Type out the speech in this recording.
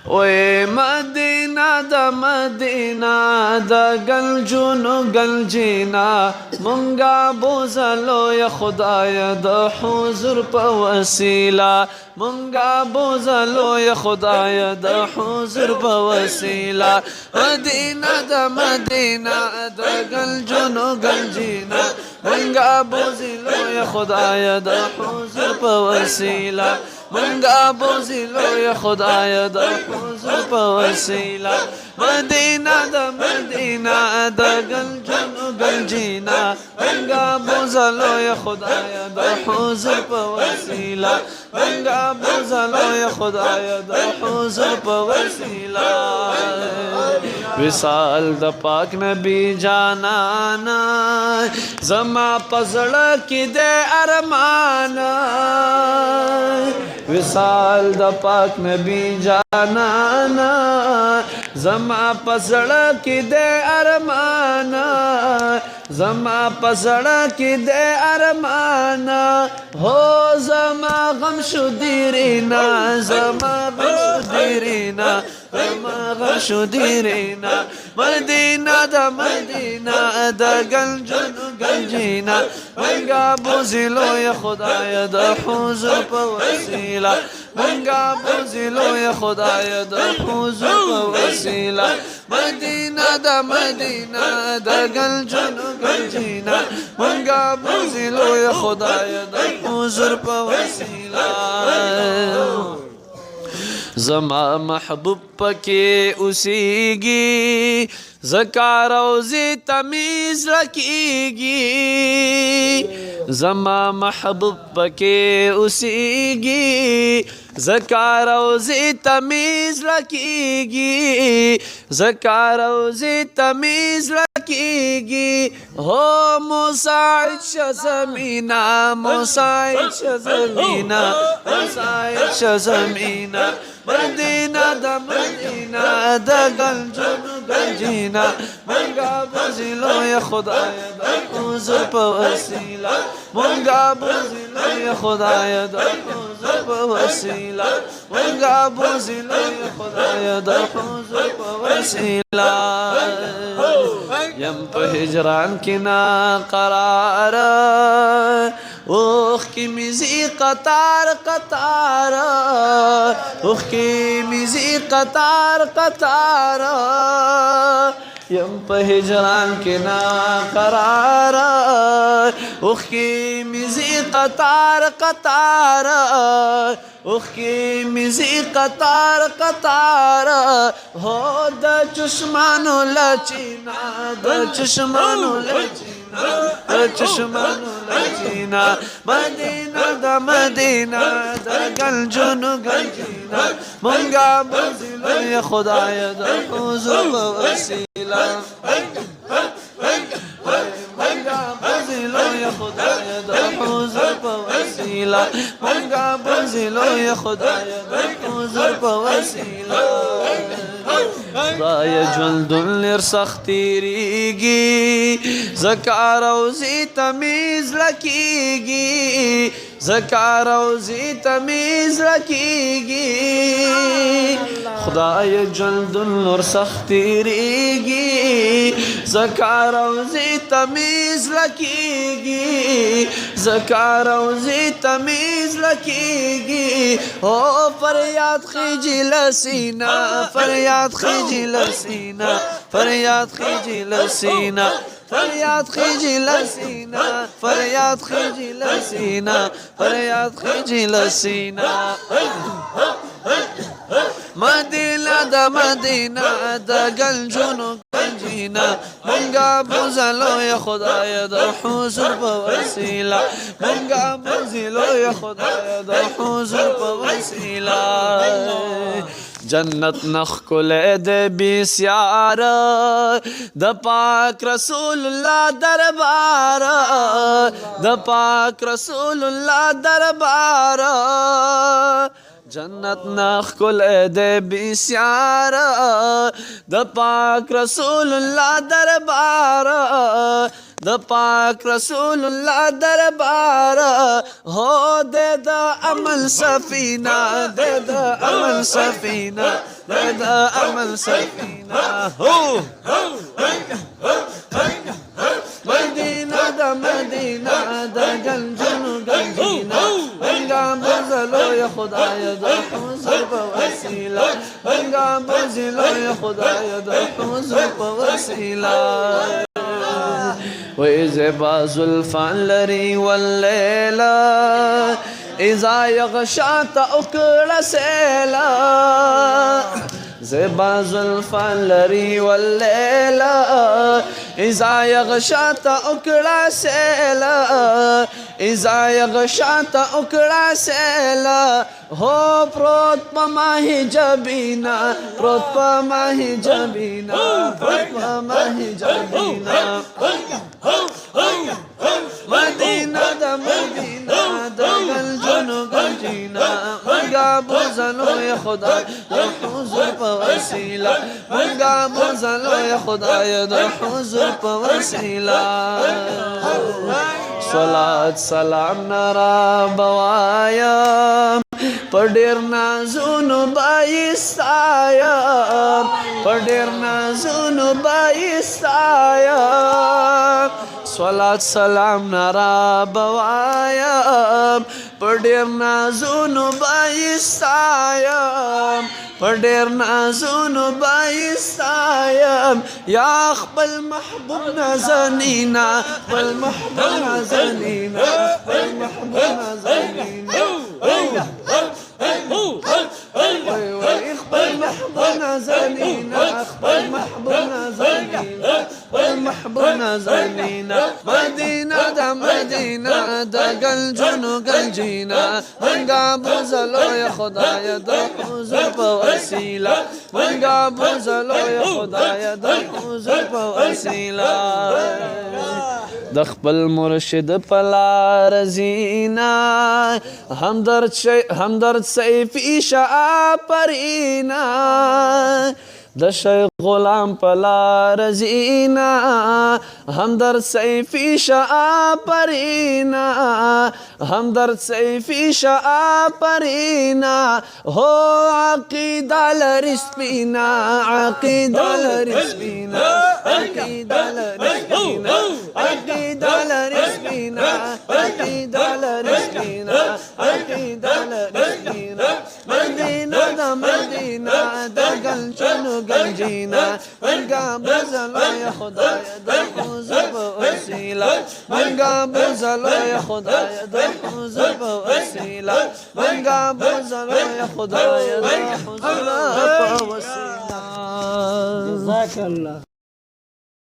ओए मदीना दा गल जुनु गल जीना मुंगा बोझलो या खुदाया द हुजूर प वसीला मुंगा बोझलो या खुदाया द हुजूर प वसीला मदीना दा गल जुनु गल जीना मुंगा बोझलो या खुदाया द हुजूर प वसीला मुंगा बोझलो या खुदाया द हुजूर प वसीला मदीना दा गल जुनु गल जीना मुंगा बोझलो या खुदाया द हुजूर प वसीला मुंगा बोझलो या खुदाया द हुजूर प वसीला विसाल द पाक नबी जानाना जमा पजड़ की दे अरमाना विसाल द पाक नबी जानाना जमा पसड़ की दे अरमाना जमा पसड़ की दे अरमाना हो जमा गम शुदीरीना जमा गम शुदीरीना जमा गम शुदीरीना मदीना दा गल जुनु गल जीना मुंगा बोझलो या खुदाया द हुजूर प वसीला मुंगा बोझलो या खुदाया द हुजूर प वसीला मदीना दा गल जुनु गल जीना मुंगा बोझलो या खुदाया द हुजूर प वसीला जमा महबूब पके उसीगी ज़का रोज़ी तमीज़ रखीगी जमा महबूब पके उसीगी ज़का रोज़ी तमीज़ रखीगी ज़का रोज़ी तमीज़ रखीगी हो मुसाइद शज़मीना मुसाइद शज़मीना मुसाइद शज़मीना मदीना दा गल जुनु गल जीना मुंगा बोझलो या खुदाया द हुजूर प वसीला मुंगा बोझलो या खुदाया द हुजूर प वसीला मुंगा बोझलो या खुदाया द हुजूर प वसीला यम प हिजरान की ना करार उख की मिज़ी कतार कतार उख की मिज़ी कतार कतार यम प हिजरान के ना करार उख की मिज़ी कतार कतार उख की मिज़ी कतार कतार हो द चुश्मानो लचीना द चुश्मानो लचीना चुश्मानो लचीना मदीना दा गल जुनु गल जीना मुंगा बोझलो या खुदाया द हुजूर प वसीला मुंगा बोझलो या खुदाया द हुजूर प वसीला मुंगा बोझलो या खुदाया द हुजूर प वसीला खुदाया जुल्दुल सख्तीरीगी ज़का रोज़ी तमीज़ रखीगी ज़का रोज़ी तमीज़ रखीगी खुदाया जुल्दुल सख्तीरीगी ज़का रोज़ी तमीज़ रखीगी ज़का रोज़ी तमीज़ रखीगी हो फरियाद खींची लसीना फरियाद खींची लसीना फरियाद खींची लसीना फरियाद खींची लसीना फरियाद खींची लसीना फरियाद खींची लसीना मदीना दा गल जुनु गल जीना मुंगा बोझलो या खुदाया द हुजूर प वसीला मुंगा बोझलो या खुदाया द हुजूर प वसीला जन्नत नख कुले दे बिस्यार द पाक रसूलुल्लाह दरबार द पाक रसूलुल्लाह दरबार جنت نخ کل دے بیسیارا د پاک رسول اللہ دربارا د پاک رسول اللہ دربارا ہو دے دا عمل سفینہ دے دا عمل سفینہ دے دا عمل سفینہ ہو مدینہ دا مدینہ دا گنجنو گنجینہ منگا بزلو یا خدای دا حضور پا وسیلہ منگا بزلو یا خدای دا حضور پا وسیلہ وإذا زلفان لري والليلة إذا يغشات أكل سيلا زبا زلفان لري والليلة إذا يغشات أكل سيلا إذا يغشات أكل سيلا هو پروت پا ماہی جبینا پروت پا ماہی جبینا پروت پا ماہی جبینا مدینہ دا مدینہ دا گلجنو گلجینا منگا بزلو یا خدا دا حضور پا وسیلہ منگا بزلو یا خدا دا حضور پا وسیلہ صلاة سلام نرا بوایا پڑیر نازونو بایستایا پڑیر نازونو بایستایا صلاة سلام نرا بوایا پڑیر نازونو بایستایا پڑیر نازونو بایستایا یا خپل محبوب نازنینا خپل محبوب نازنینا خپل محبوب نازنینا اخبر محبوبنا زنينا اخبر محبوبنا زنينا اخبر محبوبنا زنينا مدينة دا مدينة دا قلجنو قلجينا من قابو زلو يا خدايا دا حضور بوسيلة من قابو زلو يا خدايا دا حضور بوسيلة دخبل مرشد پلا رزینا همدرد سیفی شاہ پرینا د شیخ غلام پلا رزینا همدرد سیفی شاہ پرینا همدرد سیفی شاہ پرینا ہو عقیدہ لرسپینا عقیدہ لرسپینا عقیدہ لرسپینا عقیدہ لرسپینا عقیدہ لرسپینا عقیدہ لرسپینا مدینہ دا مدینہ دا گلچنو گنجینا منگا بزلو یا خدای دا حضور بوسیلہ منگا بزلو یا خدای دا حضور بوسیلہ منگا بزلو یا خدای دا حضور بوسیلہ جزاک اللہ